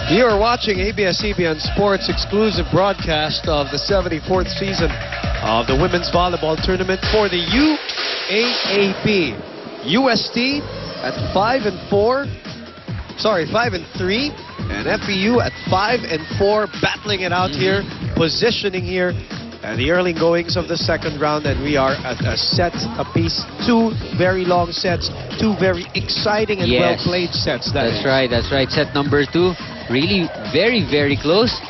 You are watching ABS-CBN Sports exclusive broadcast of the 74th season of the Women's Volleyball Tournament for the UAAP. UST at 5-4, sorry, 5-3, and FEU at 5-4, battling it out here, positioning here at the early goings of the second round, and we are at a set apiece. Two very long sets, two very exciting and well-played sets. That's right. Set number 2, really very, very close.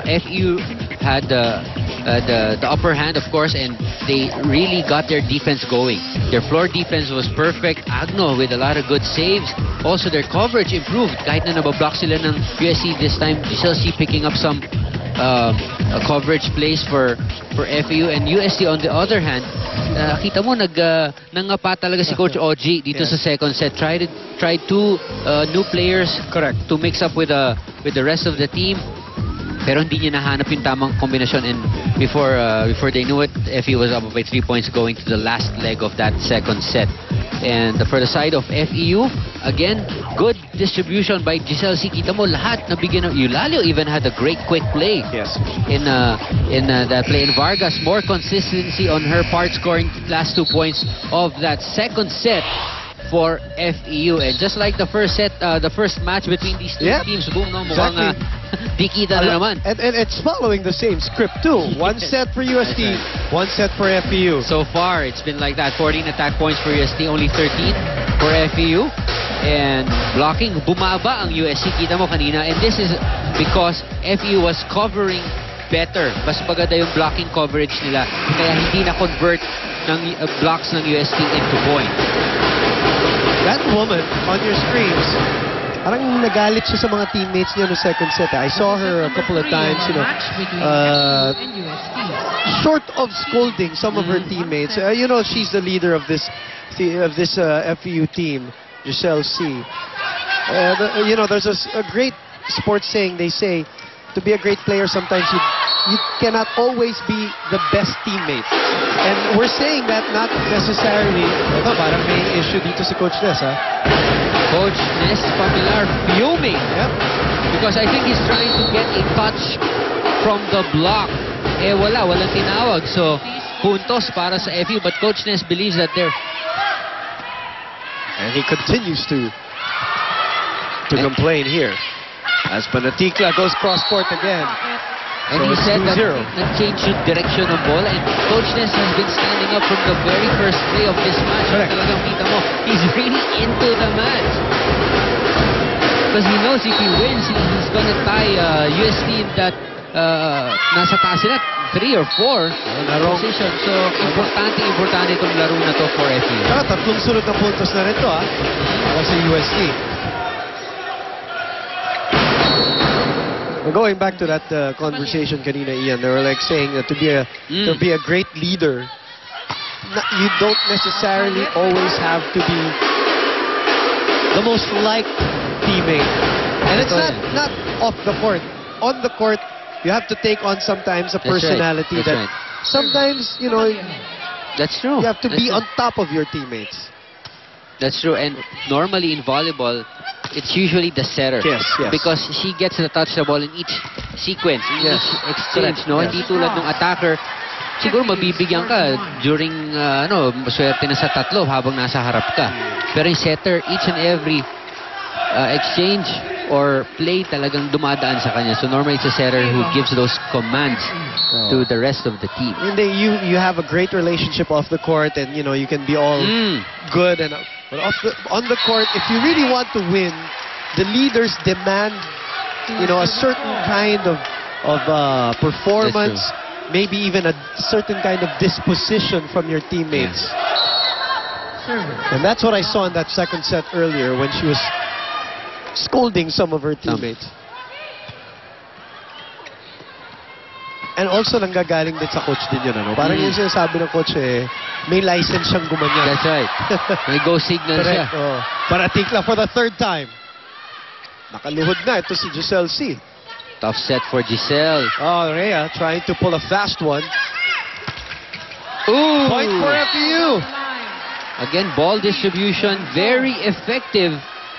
FEU had the upper hand, of course, and they really got their defense going. Their floor defense was perfect. Agno with a lot of good saves. Also, their coverage improved. Kahit na nabablock sila ng USC this time, Giselle C picking up some coverage plays for FEU, and UST on the other hand, kita mo nangapa talaga si Coach OG dito sa second set. Tried two new players to mix up with the rest of the team, pero hindi niya nahanap yung tamang kombinasyon, and before they knew it, FEU was up by 3 points going to the last leg of that second set. And for the side of FEU, again, good distribution by Giselle C. Kita mo lahat nabigyan ng Eulalio, even had a great quick play. Yes. In that play. In Vargas, more consistency on her part, scoring last 2 points of that second set for FEU. And just like the first set, the first match between these two teams, boom, no, mukhang dikita na naman. And it's following the same script too. One set for UST, one set for FEU. So far, it's been like that. 14 attack points for UST, only 13 for FEU. And blocking, bumaba ang USC, kita mo kanina. And this is because FEU was covering better. Mas maganda yung blocking coverage nila. Kaya hindi na-convert ng blocks ng UST into points. That woman on your screens, parang nagalit siya sa mga teammates niya no second set. I saw her a couple of times, you know, short of scolding some of her teammates. You know, she's the leader of this FEU team, Giselle C. You know, there's a great sports saying. They say, to be a great player, sometimes you cannot always be the best teammate. And we're saying that not necessarily. Ito, parang may issue dito si Coach Ness, ha? Coach Ness Papilar fuming. Yep. Because I think he's trying to get a touch from the block. Walang tinawag. So, puntos para sa FEU. But Coach Ness believes that they're... And he continues to complain here. As Panatikla goes cross-court again. And he said that nag-change yung direction ng bola, and Coach Ness has been standing up from the very first play of this match. Talagang kita mo, he's really into the match. Because he knows if he wins, he's gonna tie UST in that nasa taas sila, 3 or 4 position. So, importante itong laro na to for FEU. Tatlong sunod na puntos na rin to, ha? Para sa UST. Going back to that conversation kanina, Ian, they were like saying that to be a great leader, you don't necessarily always have to be the most liked teammate. And it's not off the court. On the court, you have to take on sometimes a personality that sometimes, you know, that's true. You have to be on top of your teammates. That's true. And normally in volleyball, it's usually the setter. Yes. Because she gets to touch the ball in each sequence, in each exchange, no? Hindi tulad ng attacker. Siguro mabibigyan ka during, swerte na sa tatlo habang nasa harap ka. Pero yung setter, each and every exchange or play talagang dumadaan sa kanya. So normally it's a setter who gives those commands to the rest of the team. And you have a great relationship off the court, and you know you can be all good, and but on the court, if you really want to win, the leaders demand, you know, a certain kind of performance, maybe even a certain kind of disposition from your teammates. And that's what I saw in that second set earlier when she was scolding some of her teammates. And also nanggagaling din sa coach din yun, ano? Parang yung sinasabi ng coach, may license siyang gumanyan. That's right. May go signal siya. Panatikla for the third time. Nakaluhod na ito si Giselle C. Tough set for Giselle. Oh, Rhea trying to pull a fast one. Ooh! Point for FEU. Again, ball distribution, very effective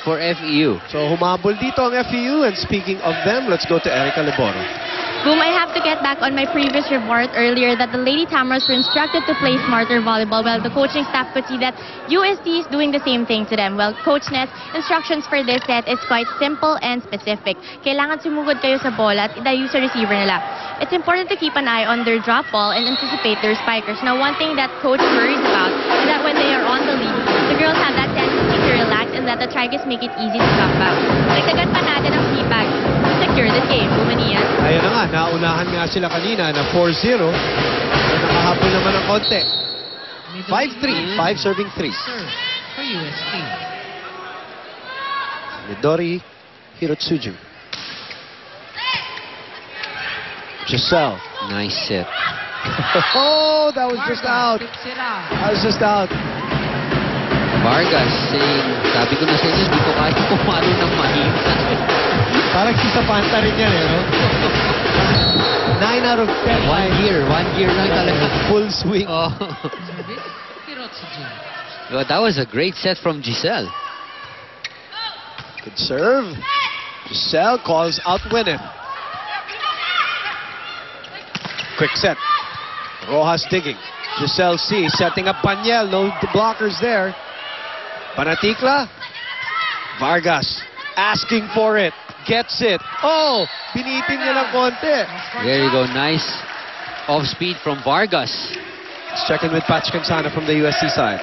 for FEU. So humabol dito ang FEU, and speaking of them, let's go to Erica Liboro. Boom, I have to get back on my previous report earlier that the Lady Tamras were instructed to play smarter volleyball. Well, the coaching staff could see that UST is doing the same thing to them. Well, Coach Ness, instructions for this set is quite simple and specific. Kailangan sumugod kayo sa bola at idayo sa receiver nila. It's important to keep an eye on their drop ball and anticipate their spikers. Now, one thing that Coach worries about is that when they are on the lead, the girls have that tendency to relax and that the Tigers make it easy to come back. Dagdagan pa natin ang feedback to secure this game. Boom and Ian. Ayun na nga, naunahan nga sila kanina na 4-0. So nakahabol naman ng konti. 5-3, 5 serving 3. Serve for UST. Midori Hirotsuju. Giselle. Nice set. Oh, that was just out. Picks it out. That was just out. Vargas saying, sabi ko na sa inyo, di ko kaya pumalo ng mahina. Parang sa Panta rin yan, no? 9 out of 10. One year lang talaga. Full swing. Oh. Service, Hirotsuju. Well, that was a great set from Giselle. Good serve. Giselle calls out Winnet. Quick set. Rojas digging. Giselle C setting up Paniel. No blockers there. Panatikla. Vargas asking for it. Gets it. Oh! Pinitin niya ng konti. There you go. Nice off-speed from Vargas. Let's check in with Patch Cansana from the USC side.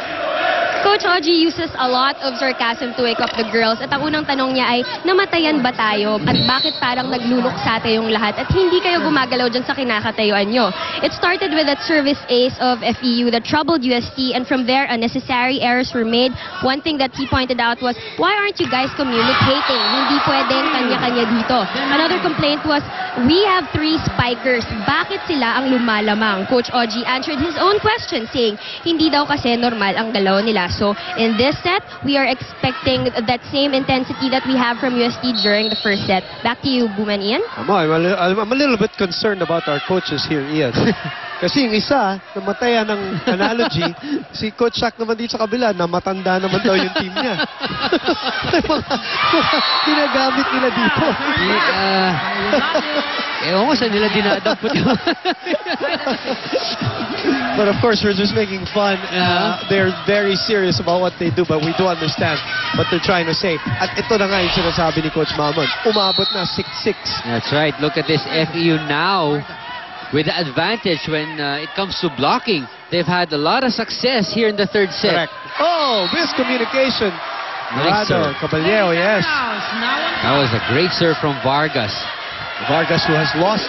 Coach Oji uses a lot of sarcasm to wake up the girls. At ang unang tanong niya ay, namatayan ba tayo? At bakit parang nagluluksa tayong lahat? At hindi kayo gumagalaw dyan sa kinakatayuan nyo? It started with that service ace of FEU that troubled UST, and from there, unnecessary errors were made. One thing that he pointed out was, why aren't you guys communicating? Hindi pwedeng kanya-kanya dito. Another complaint was, we have 3 spikers. Bakit sila ang lumalamang? Coach Oji answered his own question, saying, hindi daw kasi normal ang galaw nila. So, in this set, we are expecting that same intensity that we have from UST during the first set. Back to you, Boom and Ian. I'm a little bit concerned about our coaches here, Ian. Kasi yung isa, namatayan ng analogy, si Coach Shaq naman dito sa kabila, namatanda naman daw yung team niya. mga ginagamit nila dito. Ewan ko saan nila dinadampot yun. But of course, we're just making fun. They're very serious about what they do, but we do understand what they're trying to say. At ito na nga yung sinasabi ni Coach Mamon. Umabot na 6-6. That's right. Look at this FEU now with the advantage when it comes to blocking. They've had a lot of success here in the third set. Correct. Oh, miscommunication. Nice serve. Caballero, yes. That was a great serve from Vargas. Vargas, who has lost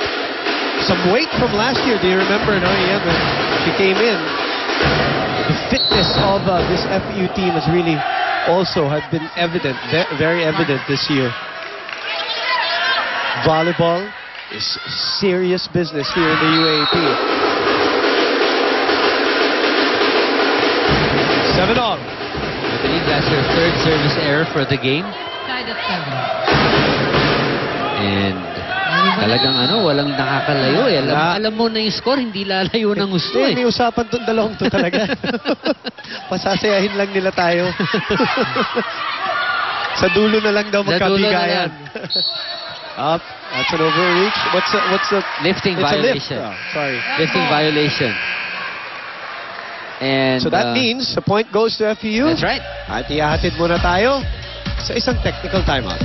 some weight from last year. Do you remember, no, Ian, when she came in? The fitness of this FEU team has really also had been evident, very evident this year. Volleyball is serious business here in the UAAP. 7 all. I believe that's her third service error for the game. Tied at 7. And talagang walang nakakalayo eh. Alam mo na yung score, hindi lalayo ng gusto eh. May usapan itong dalawang to talaga. Pasasayahin lang nila tayo. Sa dulo na lang daw magkabigayan. Up. That's an overreach. What's the lifting violation? Lift. Oh, sorry. Lifting violation. And so that means the point goes to FEU. That's right. At ihahatid muna tayo sa isang technical timeout.